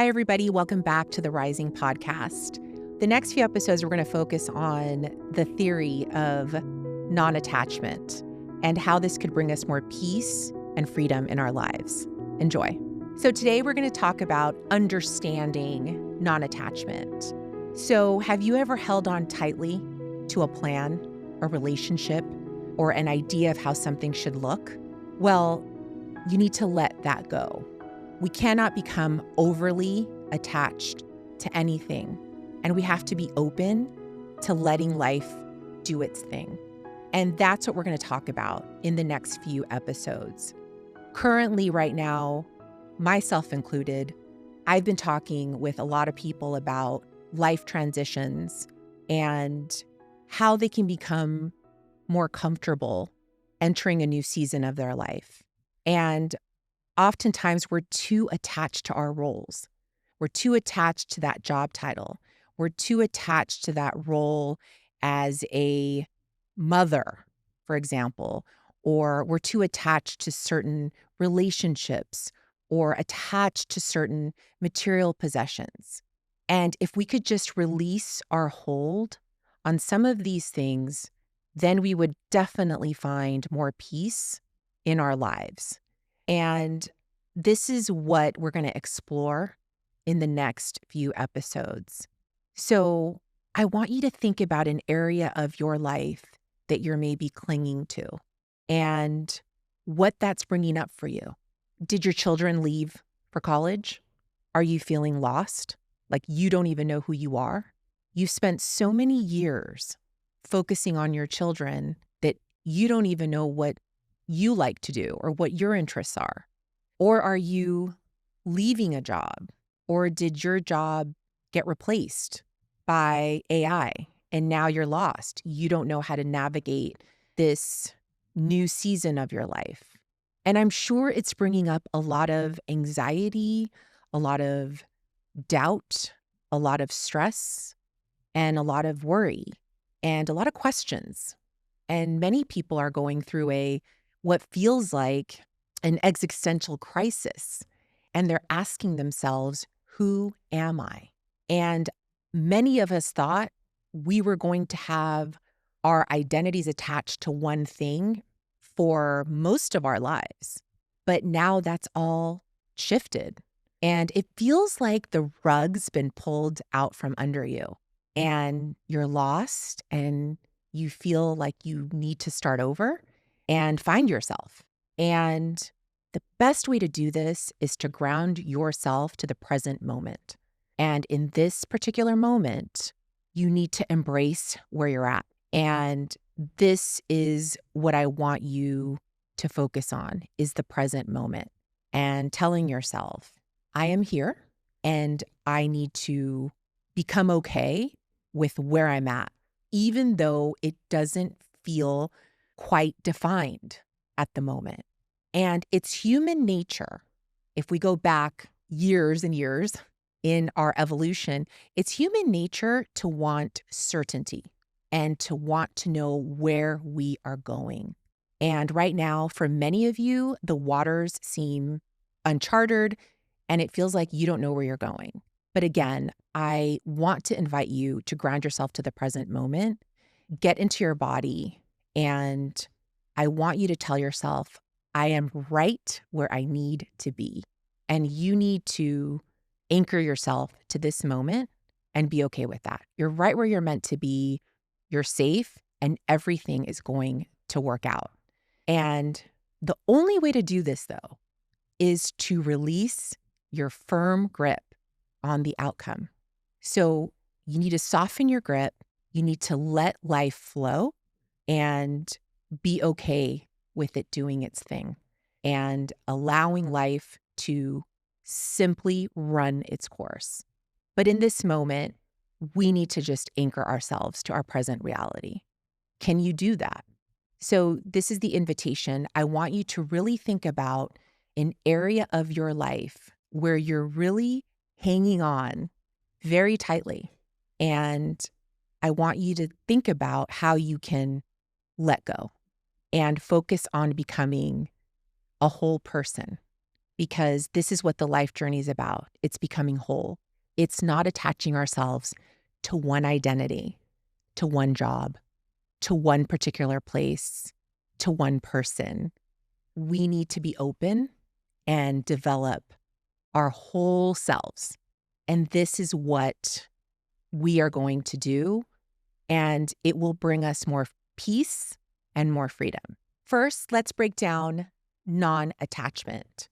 Hi, everybody. Welcome back to the Rising Podcast. The next few episodes, we're going to focus on the theory of non-attachment and how this could bring us more peace and freedom in our lives. Enjoy. So today we're going to talk about understanding non-attachment. So have you ever held on tightly to a plan, a relationship, or an idea of how something should look? Well, you need to let that go. We cannot become overly attached to anything, and we have to be open to letting life do its thing. And that's what we're going to talk about in the next few episodes. Currently, right now, myself included, I've been talking with a lot of people about life transitions and how they can become more comfortable entering a new season of their life. And oftentimes, we're too attached to our roles. We're too attached to that job title. We're too attached to that role as a mother, for example, or we're too attached to certain relationships or attached to certain material possessions. And if we could just release our hold on some of these things, then we would definitely find more peace in our lives. And this is what we're going to explore in the next few episodes. So I want you to think about an area of your life that you're maybe clinging to and what that's bringing up for you. Did your children leave for college? Are you feeling lost? Like you don't even know who you are? You've spent so many years focusing on your children that you don't even know what you like to do or what your interests are. Or are you leaving a job? Or did your job get replaced by AI and now you're lost? You don't know how to navigate this new season of your life. And I'm sure it's bringing up a lot of anxiety, a lot of doubt, a lot of stress, and a lot of worry, and a lot of questions. And many people are going through what feels like an existential crisis. And they're asking themselves, who am I? And many of us thought we were going to have our identities attached to one thing for most of our lives. But now that's all shifted. And it feels like the rug's been pulled out from under you and you're lost and you feel like you need to start over and find yourself. And the best way to do this is to ground yourself to the present moment. And in this particular moment, you need to embrace where you're at. And this is what I want you to focus on is the present moment and telling yourself, I am here and I need to become okay with where I'm at, even though it doesn't feel quite defined at the moment. And it's human nature. If we go back years and years in our evolution, it's human nature to want certainty and to want to know where we are going. And right now, for many of you, the waters seem uncharted and it feels like you don't know where you're going. But again, I want to invite you to ground yourself to the present moment, get into your body, and I want you to tell yourself, I am right where I need to be. And you need to anchor yourself to this moment and be okay with that. You're right where you're meant to be. You're safe and everything is going to work out. And the only way to do this, though, is to release your firm grip on the outcome. So you need to soften your grip. You need to let life flow and be okay with it doing its thing and allowing life to simply run its course. But in this moment, we need to just anchor ourselves to our present reality. Can you do that? So this is the invitation. I want you to really think about an area of your life where you're really hanging on very tightly. And I want you to think about how you can let go and focus on becoming a whole person. because this is what the life journey is about. It's becoming whole. It's not attaching ourselves to one identity, to one job, to one particular place, to one person. We need to be open and develop our whole selves. And this is what we are going to do. And it will bring us more peace and more freedom. First, let's break down non-attachment.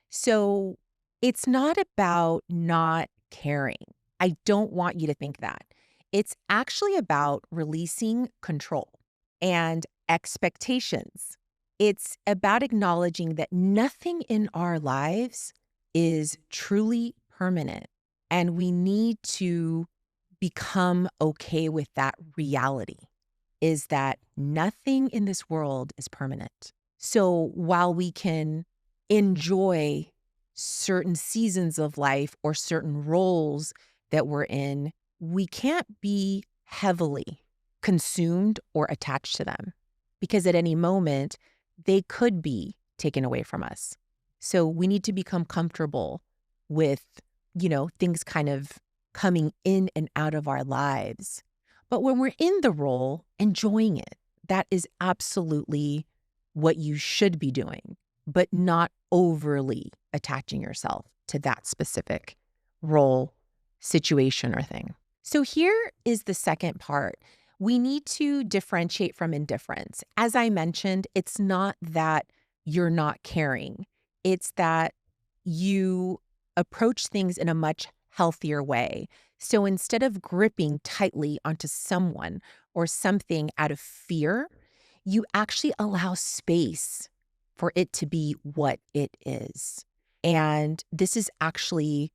So it's not about not caring. I don't want you to think that. It's actually about releasing control and expectations. It's about acknowledging that nothing in our lives is truly permanent, and we need to become okay with that reality, is that nothing in this world is permanent. So while we can enjoy certain seasons of life or certain roles that we're in, we can't be heavily consumed or attached to them, because at any moment they could be taken away from us. So we need to become comfortable with, things kind of coming in and out of our lives. But when we're in the role, enjoying it, that is absolutely what you should be doing, but not overly attaching yourself to that specific role, situation, or thing. So here is the second part. We need to differentiate from indifference. As I mentioned, it's not that you're not caring. It's that you approach things in a much healthier way. So instead of gripping tightly onto someone or something out of fear, you actually allow space for it to be what it is. And this is actually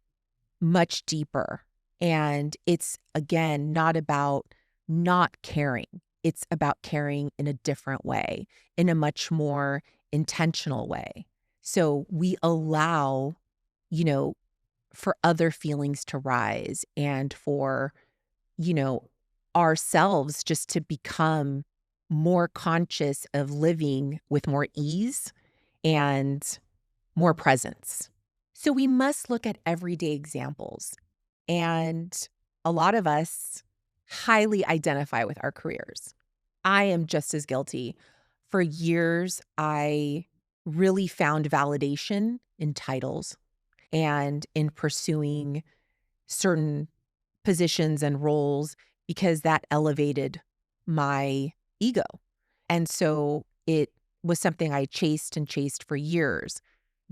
much deeper. And it's, again, not about not caring. It's about caring in a different way, in a much more intentional way. So we allow, for other feelings to rise and for, ourselves just to become more conscious of living with more ease and more presence. So we must look at everyday examples. And a lot of us highly identify with our careers. I am just as guilty. For years, I really found validation in titles and in pursuing certain positions and roles because that elevated my ego. And so it was something I chased and chased for years.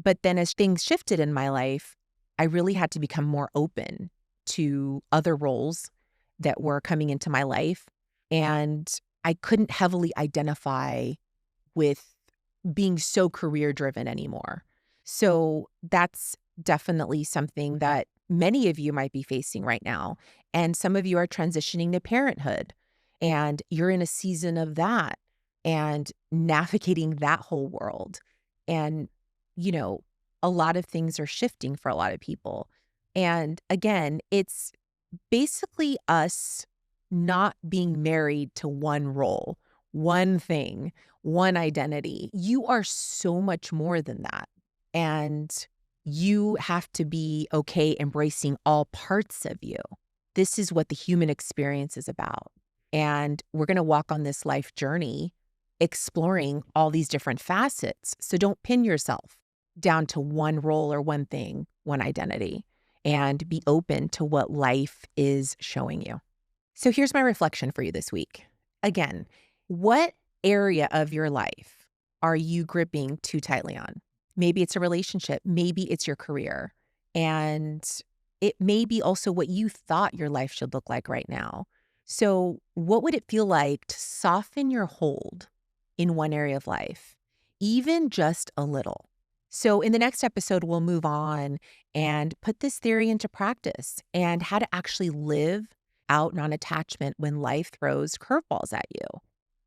But then as things shifted in my life, I really had to become more open to other roles that were coming into my life. And I couldn't heavily identify with being so career driven anymore. So that's definitely something that many of you might be facing right now. And some of you are transitioning to parenthood and you're in a season of that and navigating that whole world. And, a lot of things are shifting for a lot of people. And again, it's basically us not being married to one role, one thing, one identity. You are so much more than that. And you have to be okay embracing all parts of you. This is what the human experience is about. And we're going to walk on this life journey exploring all these different facets. So don't pin yourself down to one role or one thing, one identity, and be open to what life is showing you. So here's my reflection for you this week. Again, what area of your life are you gripping too tightly on? Maybe it's a relationship. Maybe it's your career. And it may be also what you thought your life should look like right now. So what would it feel like to soften your hold in one area of life, even just a little? So in the next episode, we'll move on and put this theory into practice and how to actually live out non-attachment when life throws curveballs at you.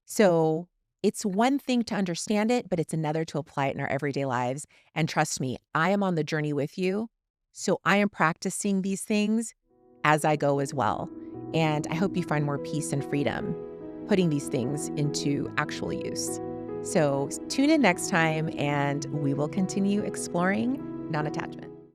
So it's one thing to understand it, but it's another to apply it in our everyday lives. And trust me, I am on the journey with you. So I am practicing these things as I go as well. And I hope you find more peace and freedom putting these things into actual use. So tune in next time and we will continue exploring non attachment.